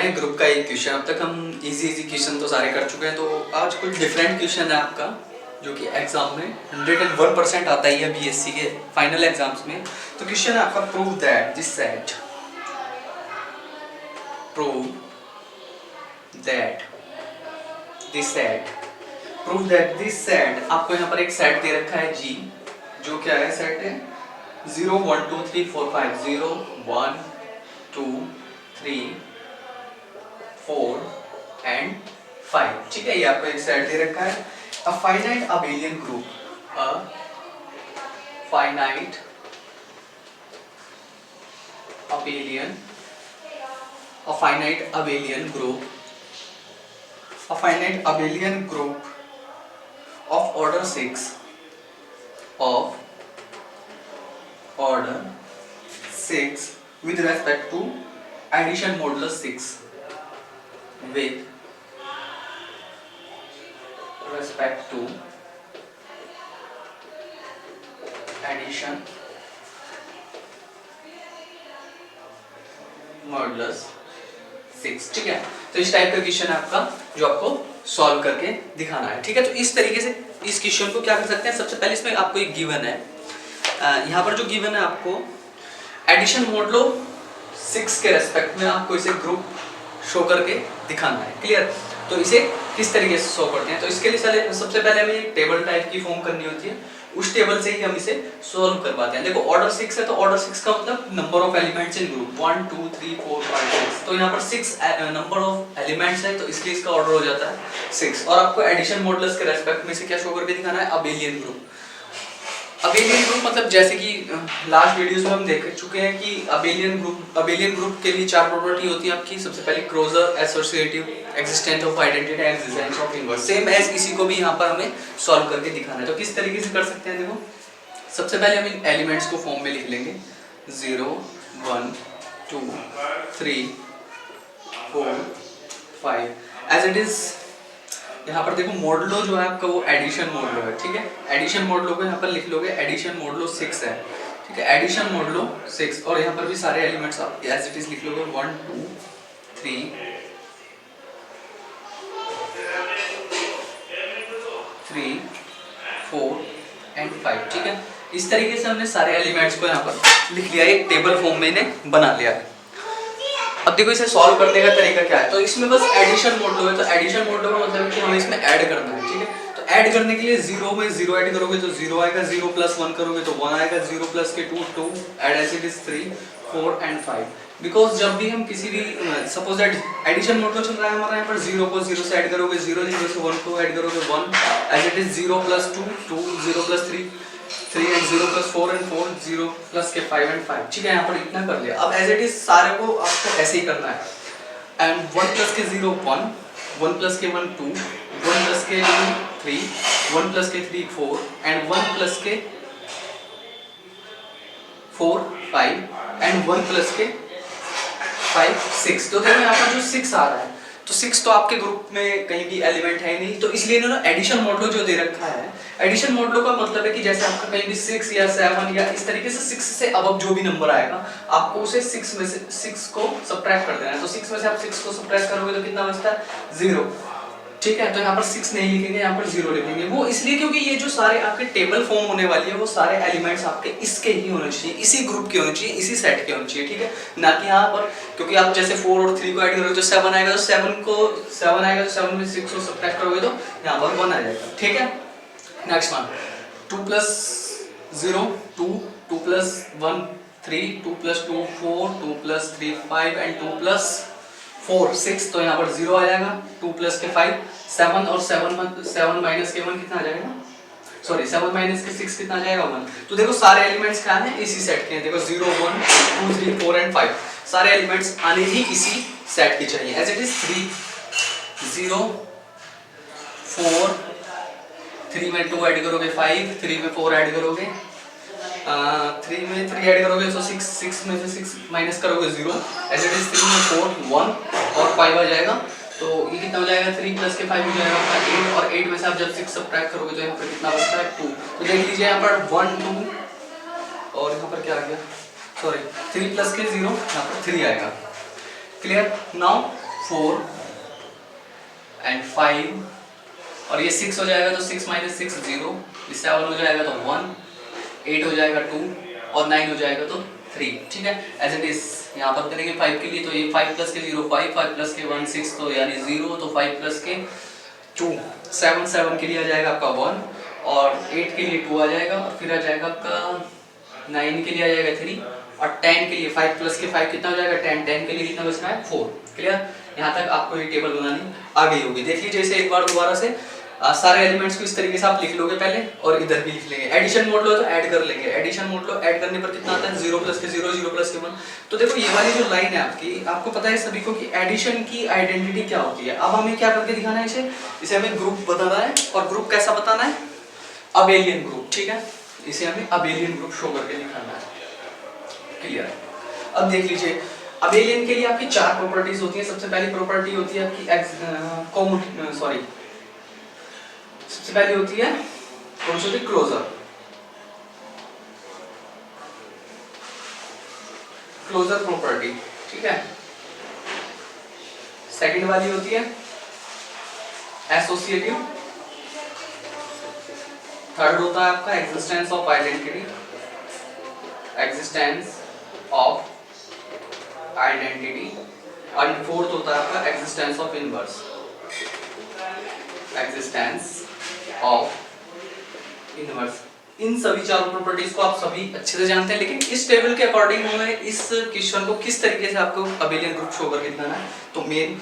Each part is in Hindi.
हैं ग्रुप का एक क्वेश्चन। अब तक हम इजी क्वेश्चन तो सारे कर चुके हैं, तो आज कुछ डिफरेंट क्वेश्चन है आपका जो कि एग्जाम में 101% आता ही है बीएससी के फाइनल एग्जाम्स में। तो क्वेश्चन है आपका प्रूव दैट दिस सेट आपको यहाँ पर एक सेट दे रखा है जी, जो क्या है सेट है 0 1 2 3 4 5 0 1 2 3 4 and 5। ठीक है, ये आपको एक सेट दे रखा है। A finite abelian group, a finite abelian group of order 6 with respect to addition modulus 6 with respect to addition modulus 6। ठीक है, तो इस टाइप का क्वेश्चन है आपका जो आपको सॉल्व करके दिखाना है। ठीक है, तो इस तरीके से इस क्वेश्चन को क्या कर सकते हैं, सबसे पहले इसमें आपको एक गिवन है, यहाँ पर जो गिवन है आपको एडिशन मॉडुलो 6 के रेस्पेक्ट में आपको इसे ग्रुप शो करके दिखाना है। क्लियर, तो इसे किस तरीके से शो करते हैं, तो इसके लिए सबसे पहले हमें एक टेबल टाइप की फॉर्म करनी होती है, उस टेबल से ही हम इसे सॉल्व करवाते हैं। देखो ऑर्डर 6 है, तो ऑर्डर 6 का मतलब number of elements in group 1 2 3 4 5 6, तो यहाँ पर 6 नंबर ऑफ एलिमेंट्स है, तो इसलिए इसका ऑर्डर हो जाता है 6। और आपको एडिशन मॉडुलस के रेस्पेक्ट में से क्या शो करके दिखाना है, अबेलियन ग्रुप। अबेलियन ग्रुप मतलब जैसे कि लास्ट वीडियोस में हम देख चुके हैं कि अबेलियन ग्रुप के लिए 4 प्रॉपर्टी होती है आपकी। सबसे पहले closure, associative, existence of identity, existence of inverse. Same as इसी को भी यहाँ पर हमें सॉल्व करके दिखाना है। तो किस तरीके से कर सकते हैं, देखो सबसे पहले हम इन एलिमेंट्स को फॉर्म में लिख लेंगे 0 1 2 3 4 5 एज इट इज। यहाँ पर देखो मॉडुलो जो है आपका वो एडिशन मॉडुलो है। ठीक है, एडिशन मॉडुलो को यहाँ पर लिख लोगे, एडिशन मॉडुलो 6 है। ठीक है, एडिशन मॉडुलो 6, और यहाँ पर भी सारे एलिमेंट्स आप एज इट इज लिख लोगे 1 2 3 4 एंड 5। ठीक है, इस तरीके से हमने सारे एलिमेंट्स को यहाँ पर लिख लिया, एक टेबल फॉर्म में इन्हें बना लिया है। अब देखो इसे सॉल्व करने का तरीका क्या है, तो इसमें बस एडिशन मॉडुलो है, तो एडिशन मॉडुलो का मतलब है कि हमें इसमें ऐड करना है। ठीक है, तो ऐड करने के लिए 0 में 0 ऐड करोगे तो 0 आएगा, 0 प्लस 1 करोगे तो 1 आएगा, 0 plus K 2 add as it is 3 4 and 5। Because जब भी हम किसी भी सपोज एडिशन मॉडुलो चल रहा है हमारा, यहाँ पर 0 को 0 से ऐड करोगे 0 से 1 को ऐड करोगे 1 as it is 0 plus 2 0 plus 3 and 0 plus 4 and 4 0 plus K 5 and 5। ठीक है, यहाँ पर इतना कर लिया। अब एज इट इज सारे को आपको ऐसे ही करना है। एंड 1 प्लस के 0 1 1 प्लस के 1 2 1 प्लस के 2 3 1 प्लस के 3 4 एंड 1 प्लस के 4 5 एंड 1 प्लस के 5 6। तो देखो यहाँ पर जो 6 आ रहा है, तो 6 तो आपके ग्रुप में कहीं भी एलिमेंट है नहीं, तो इसलिए इन्होंने एडिशन मॉडुलो जो दे रखा है, एडिशन मॉडुलो का मतलब है कि जैसे आपका कहीं भी 6 या 7 या इस तरीके से 6 से अबव जो भी नंबर आएगा, आपको उसे 6 में से 6 को सब्ट्रैक्ट कर देना है। तो 6 में से आप 6 को सब्ट्रैक्ट करोगे तो कितना बचता है 0। ठीक है, तो यहाँ पर 6 नहीं लिखेंगे, यहाँ पर 0 लिखेंगे। वो इसलिए क्योंकि ये जो सारे आपके टेबल फॉर्म होने वाली है, वो सारे एलिमेंट्स आपके इसके ही होने चाहिए, इसी ग्रुप के होने चाहिए, इसी सेट के होने चाहिए। ठीक है, ना कि यहाँ पर क्योंकि आप जैसे 4 और 3 को ऐड करोगे तो 7 आएगा, तो 7 आएगा, तो 7 में 6 को सब्ट्रैक्ट करोगे तो यहाँ पर 1 आ जाएगा। ठीक है, next one 2 plus 0 2 2 plus 1 3 2 plus 2 4 2 plus 3 5 and 2 plus 4 6, तो यहाँ पर 0 आ जाएगा। 2 प्लस के 5 7 और 7 माइनस के 1 कितना आ जाएगा, सॉरी 7 माइनस के 6 कितना आ जाएगा 1। तो देखो सारे एलिमेंट्स क्या हैं, इसी सेट के हैं। देखो 0 1 2 3 4 एंड 5 सारे एलिमेंट्स आने ही इसी सेट के चाहिए। एज इट इज 3 0 4 3 में 2 ऐड करोगे 5 3 में 4 ऐड करोगे 3 में 3 ऐड करोगे तो 6 6 में से 6 माइनस करोगे 0। एज इट इज 3 में 4 1 और 5 आ जाएगा, तो ये कितना हो जाएगा 3 प्लस के 5 हो जाएगा आपका 8, और 8 में से आप जब 6 सब्ट्रैक्ट करोगे तो यहाँ पर कितना बचता है 2। तो देख लीजिए यहाँ पर 1 2 और यहाँ पर क्या आ गया, सॉरी 3 प्लस के 0 यहाँ पर 3 आएगा। क्लियर, नाउ 4 एंड 5 और ये 6 हो जाएगा तो 6 माइनस 6 0, 7 हो जाएगा तो 1, 8 हो जाएगा 2 और 9 हो जाएगा तो 3। ठीक है, एज इट इज यहाँ पर करेंगे 5 के लिए, तो ये 5 प्लस के 0 5, 5 प्लस के 1 6, तो यानी 0, तो 5 प्लस के 2 7, 7 के लिए आ जाएगा आपका 1 और 8 के लिए 2 आ जाएगा और फिर आ जाएगा आपका 9 के लिए आ जाएगा 3 और 10 के लिए 5 प्लस के 5 कितना हो जाएगा 10, 10 के लिए कितना बचना है 4। क्लियर, यहाँ तक आपको ये टेबल बनानी आ गई होगी। देख लीजिए इसे एक बार दोबारा से, सारे एलिमेंट्स को इस तरीके से आप लिख लोगे पहले और इधर भी लिख लेंगे। एडिशन मोड लो तो ऐड कर लेंगे, एडिशन मोड लो, ऐड करने पर कितना आता है 0 प्लस के 0, 0 प्लस के 1। तो देखो ये वाली जो लाइन है आपकी, आपको पता है सभी को कि एडिशन की आइडेंटिटी क्या होती है। अब हमें क्या करके दिखाना है इसे हमें ग्रुप बताना है और ग्रुप कैसा बताना है, अबेलियन ग्रुप। ठीक है, इसे हमें अबेलियन ग्रुप शो करके दिखाना है। क्लियर, अब देख लीजिए अबेलियन के लिए आपकी 4 प्रॉपर्टीज होती है। सबसे पहली प्रॉपर्टी होती है आपकी सबसे पहली होती है कौन सी होती है, क्लोजर प्रॉपर्टी। ठीक है, सेकंड वाली होती है एसोसिएटिव, थर्ड होता है आपका existence of identity, existence of identity, और फोर्थ होता है आपका existence of inverse, existence of inverse. इन सभी चारों प्रॉपर्टीज को आप सभी अच्छे से जानते हैं, लेकिन इस टेबल के अकॉर्डिंग हमें इस क्वेश्चन को किस तरीके से आपको अबेलियन ग्रुप शो करके दिखाना है, तो मेन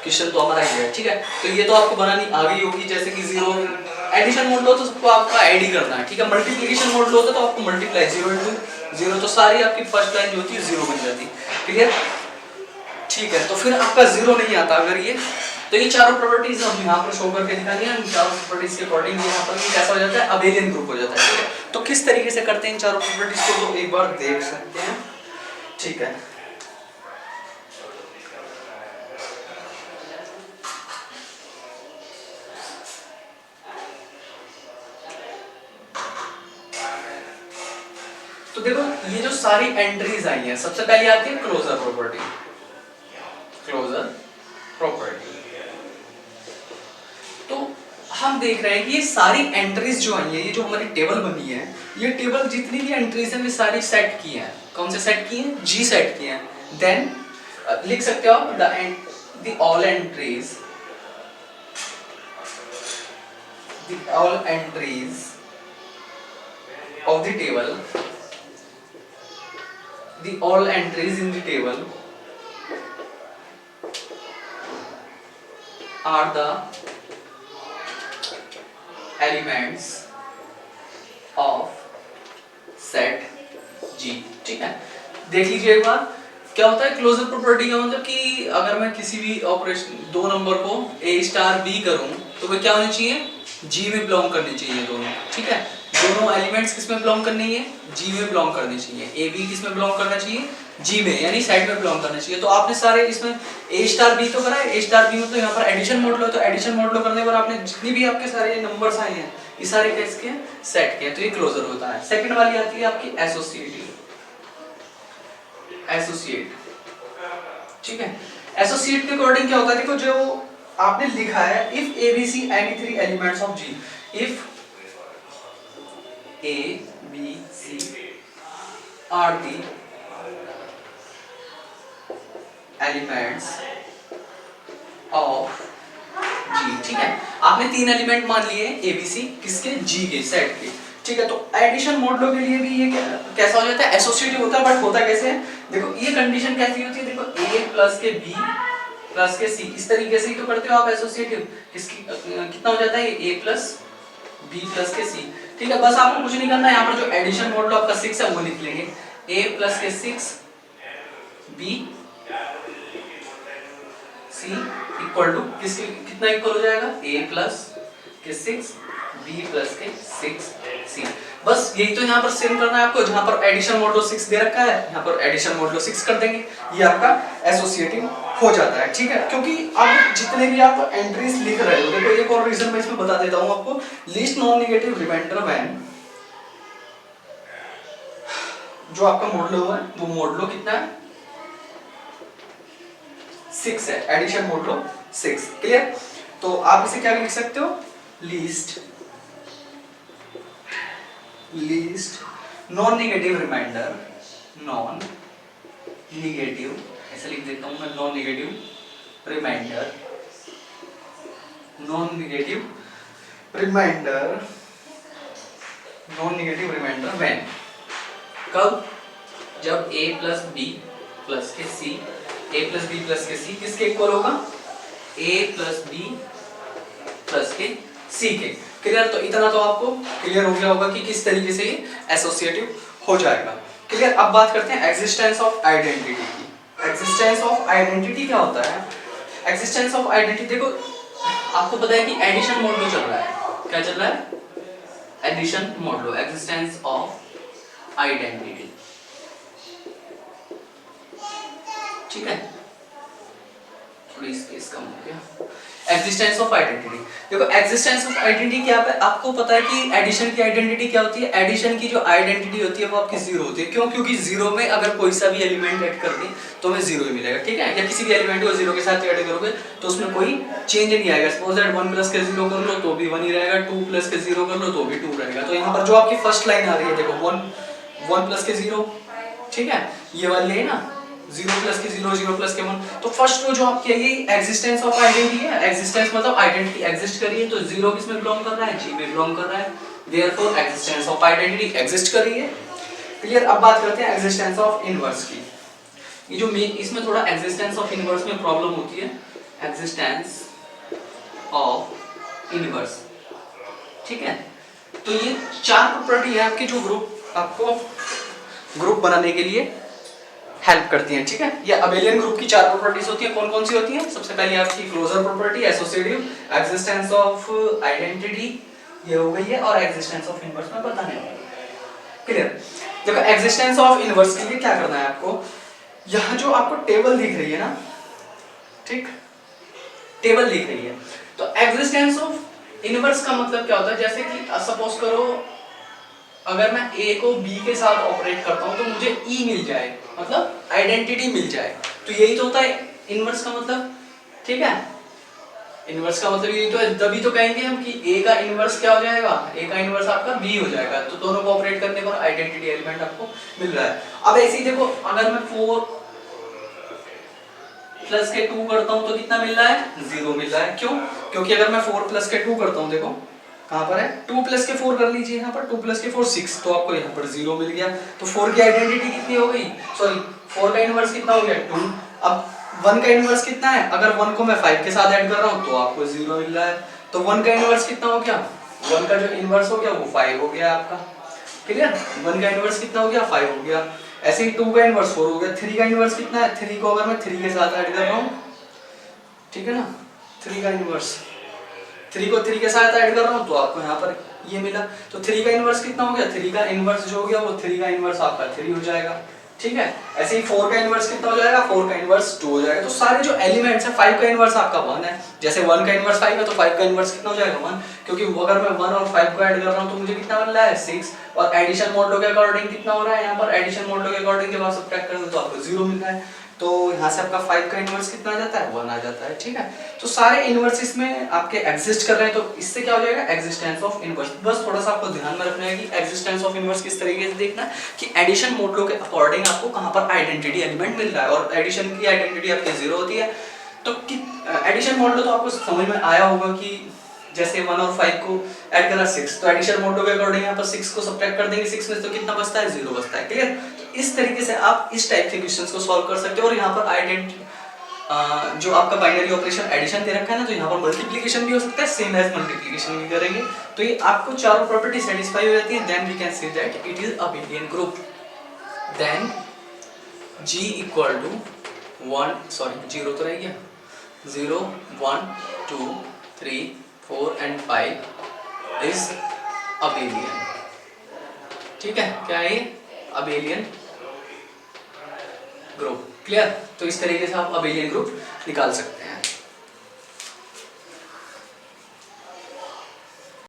क्वेश्चन तो हमारा ये है। ठीक है, तो ये तो आपको बनानी आ गई होगी, जैसे कि 0 एडिशन मोड लो तो सबको आपका ऐड ही करना है। ठीक है, मल्टीप्लिकेशन मोड लो तो आपको मल्टीप्लाई 0 into 0, तो सारी आपकी फर्स्ट लाइन जो होती है 0 बन जाती है। क्लियर, ठीक है, तो फिर आपका 0 नहीं आता अगर ये, तो ये चारों प्रॉपर्टीज हम यहाँ पर शो करके दिखानी है। इन चारों प्रॉपर्टीज के अकॉर्डिंग यहाँ पर कैसा हो जाता है, अबेलियन ग्रुप हो जाता है। ठीक है, तो किस तरीके से करते हैं इन चारों प्रॉपर्टीज को, तो एक बार देख सकते हैं। ठीक है, तो देखो ये जो सारी एंट्रीज आई हैं, सबसे पहले आती है क्लोजर प्रॉपर्टी, क्लोजर प्रॉपर्टी। तो हम देख रहे हैं कि ये सारी एंट्रीज जो आई है, ये जो हमारी टेबल बनी है, ये टेबल जितनी भी एंट्रीज हैं ये सारी सेट की हैं। कौन से सेट की हैं, जी सेट की हैं। देन लिख सकते हो आप the all entries, the all entries of the table, the all entries in the table are the elements of set G। ठीक है, देख लीजिए एक बार क्या होता है क्लोजर प्रॉपर्टी का मतलब कि अगर मैं किसी भी ऑपरेशन दो नंबर को A स्टार B करूं तो वो क्या होनी चाहिए, G में बिलोंग करनी चाहिए दोनों। ठीक है, दोनों एलिमेंट्स किस में बिलोंग करनी है, G में बिलोंग करनी चाहिए। A B किस में बिलोंग करना चाहिए, G में, यानी सेट में बिलोंग करना चाहिए। तो आपने सारे इसमें A स्टार B तो करा है, A स्टार B मतलब यहाँ पर एडिशन मोड लो, तो एडिशन मोड लो करने पर आपने जितनी भी आपके सारे नंबर्स आए हैं ये सारे किसके हैं, सेट के हैं, तो ये क्लोजर होता है। सेकंड वाली आती है आपकी एसोसिएटिव, एसोसिएट। ठीक है, एसोसिएट के अकॉर्डिंग क्या होता है, देखो जो आपने लिखा है if A B C any three elements of G, if A B C are the elements of G. ठीक है, आपने तीन एलिमेंट मान लिए ए बी सी किसके, जी के, सेट के। ठीक है, तो एडिशन मोड लो के लिए भी ये कैसा हो जाता है, एसोसिएटिव होता है। बट होता कैसे है, देखो ये कंडीशन कैसी होती है, देखो ए प्लस के बी प्लस के सी, इस तरीके से ही तो करते हो आप एसोसिएटिव। इसकी कितना हो जाता है, ए प्लस बी प्लस के सी। ठीक है, बस आपको कुछ नहीं करना है, यहाँ पर जो एडिशन मोड लो आपका 6 है वो लिख लेंगे, ए प्लस के 6 बी सी इक्वल टू किसके, कितना इक्वल हो जाएगा, ए प्लस के 6 बी प्लस के 6 सी। बस यही तो यहाँ पर सेम करना है आपको, जहाँ पर एडिशन मोड लो 6 दे रखा है यहाँ पर एडिशन मोड लो 6 कर देंगे, ये आपका एसोसिएटिव हो जाता है। ठीक है, क्योंकि अब जितने भी आप एंट्रीज लिख रहे हो, देखो एक और रीजन मैं इसमें बता देता हूँ आपको, least non negative remainder when, जो आपका मोड लो है वो मोड लो कितना है 6 है, एडिशन मोडुलो 6। क्लियर? तो आप इसे क्या लिख सकते हो, least non negative remainder, non negative, ऐसे लिख देता हूं मैं, non negative remainder, non negative remainder when, कब, जब a plus B plus K C, a plus B plus K C किसके इक्वल होगा, a plus B plus K सी के। क्लियर? तो इतना तो आपको क्लियर हो गया होगा कि किस तरीके से ये एसोसिएटिव हो जाएगा। क्लियर? अब बात करते हैं एग्जिस्टेंस ऑफ आइडेंटिटी की। एग्जिस्टेंस ऑफ आइडेंटिटी क्या होता है? एग्जिस्टेंस ऑफ आइडेंटिटी, देखो आपको पता है कि एडिशन मोड चल रहा है, क्या चल रहा है, addition mod, existence of identity, ठीक है, थोड़ी स्पेस कम हो गया। एग्जिस्टेंस ऑफ आइडेंटिटी, देखो एग्जिस्टेंस ऑफ आइडेंटिटी क्या है, आपको पता है कि एडिशन की आइडेंटिटी क्या होती है, एडिशन की जो आइडेंटिटी होती है वो आपकी जीरो होती है। क्यों? क्योंकि जीरो में अगर कोई सा भी एलिमेंट ऐड कर दें तो हमें जीरो ही मिलेगा, ठीक है, या किसी भी एलिमेंट को जीरो के साथ ऐड करोगे तो उसमें कोई चेंज नहीं आएगा। सपोज दैट 1 प्लस के 0 कर लो तो भी 1 ही रहेगा, 2 प्लस के 0 कर लो तो भी 2 रहेगा। तो यहाँ पर जो आपकी फर्स्ट लाइन आ रही है, देखो 1 प्लस के 0, ठीक है, ये वाली है ना, 0 प्लस के 0, 0 प्लस के 1, तो फर्स्ट रो जो आपकी है ये एग्जिस्टेंस ऑफ आइडेंटिटी है। एग्जिस्टेंस मतलब आइडेंटिटी एग्जिस्ट कर रही है, तो 0 किस में बिलोंग कर रहा है, G में बिलोंग कर रहा है, therefore existence of identity exist कर रही है। क्लियर? अब बात करते हैं एग्जिस्टेंस ऑफ इनवर्स की। ये जो मेन इसमें थोड़ा एग्जिस्टेंस ऑफ इनवर्स में प्रॉब्लम होती है, एग्जिस्टेंस ऑफ इनवर्स, ठीक है। तो ये 4 प्रॉपर्टी है आपकी जो आपको ग्रुप बनाने के लिए हेल्प करती हैं, ठीक है। ये अबेलियन ग्रुप की 4 प्रॉपर्टीज होती हैं। कौन कौन सी होती हैं? सबसे पहले आपकी closure property, associative, existence of identity, ये हो गई है, और एग्जिस्टेंस ऑफ इनवर्स में बताने वाला। क्लियर? देखो एग्जिस्टेंस ऑफ इनवर्स के लिए क्या करना है आपको, यहाँ जो आपको टेबल दिख रही है ना, ठीक, टेबल दिख रही है, तो एग्जिस्टेंस ऑफ इनवर्स का मतलब क्या होता है, जैसे कि सपोज करो अगर मैं A को B के साथ ऑपरेट करता हूं तो मुझे E मिल जाए, मतलब आइडेंटिटी मिल जाए, तो यही तो होता है इनवर्स का मतलब, ठीक है। इनवर्स का मतलब यही तो है, तभी तो कहेंगे हम कि A का इनवर्स क्या हो जाएगा, A का इनवर्स आपका B हो जाएगा, तो दोनों को ऑपरेट करने पर आइडेंटिटी एलिमेंट आपको मिल रहा है। अब ऐसे ही देखो अगर मैं 4 प्लस के 2 करता हूं तो कितना मिल रहा है, 0 मिल रहा है। क्यों? क्योंकि अगर मैं 4 प्लस के 2 करता हूं, देखो कहां पर है, 2 प्लस के 4 कर लीजिए, यहाँ पर 2 प्लस के 4 6, तो आपको यहाँ पर 0 मिल गया। तो 4 की आइडेंटिटी कितनी हो गई, सॉरी 4 का इनवर्स कितना हो गया, 2। अब 1 का इनवर्स कितना है, अगर 1 को मैं 5 के साथ ऐड कर रहा हूँ तो आपको 0 मिल रहा है। तो 1 का इनवर्स कितना हो गया, 1 का जो इनवर्स हो गया वो 5 हो गया आपका। क्लियर? 1 का इनवर्स कितना हो गया, 5 हो गया। ऐसे ही 2 का इनवर्स 4 हो गया। 3 का इनवर्स कितना है, 3 को अगर मैं 3 के साथ ऐड कर रहा हूँ, ठीक है ना, 3 का इनवर्स 3 को 3 के साथ ऐड कर रहा हूँ तो आपको यहाँ पर ये मिला। तो 3 का इनवर्स कितना हो गया, 3 का इनवर्स जो हो गया वो 3 का इनवर्स आपका 3 हो जाएगा, ठीक है। ऐसे ही 4 का इनवर्स कितना हो जाएगा, 4 का इनवर्स 2 हो जाएगा। तो सारे जो एलिमेंट्स हैं, 5 का इनवर्स आपका 1 है, जैसे 1 का इनवर्स 5 है तो 5 का इनवर्स कितना हो जाएगा 1, क्योंकि अगर मैं 1 और 5 को ऐड कर रहा हूँ तो मुझे कितना मिल रहा है 6, और एडिशन मॉडुलो के अकॉर्डिंग कितना हो रहा है, यहाँ पर एडिशन मॉडुलो के अकॉर्डिंग जब आप सब्ट्रैक्ट करोगे तो आपको 0 मिल रहा है। तो यहाँ से आपका 5 का इनवर्स कितना आ जाता है, 1 आ जाता है, ठीक है। तो सारे इनवर्स में आपके एग्जिस्ट कर रहे हैं, तो इससे क्या हो जाएगा, एग्जिस्टेंस ऑफ इनवर्स। बस थोड़ा सा आपको ध्यान में रखना है कि एग्जिस्टेंस ऑफ इनवर्स किस तरीके से देखना है कि एडिशन मॉडुलो के अकॉर्डिंग आपको कहाँ पर आइडेंटिटी एलिमेंट मिल रहा है, और एडिशन की आइडेंटिटी आपकी 0 होती है। तो एडिशन मॉडुलो तो आपको समझ में आया होगा कि जैसे 1 और 5 को ऐड करा 6, तो एडिशन मॉडुलो के अकॉर्डिंग यहाँ पर 6 को सब्ट्रैक्ट कर देंगे 6 में, तो कितना बचता है, 0 बचता है। क्लियर? तो इस तरीके से आप इस टाइप के क्वेश्चंस को सॉल्व कर सकते हो। और यहाँ पर आइडेंटिटी जो आपका बाइनरी ऑपरेशन एडिशन दे रखा है ना, तो यहाँ पर मल्टीप्लिकेशन भी हो सकता है, सेम एज मल्टीप्लिकेशन भी करेंगे। तो ये आपको चारों प्रॉपर्टी सेटिस्फाई हो जाती है, then we can say that it is abelian group. Then G equal to 0 तो रह गया, 0 1 2 3 4 and 5 is abelian, ठीक है। क्या है ये, अबेलियन ग्रुप। क्लियर? तो इस तरीके से आप अबेलियन ग्रुप निकाल सकते हैं।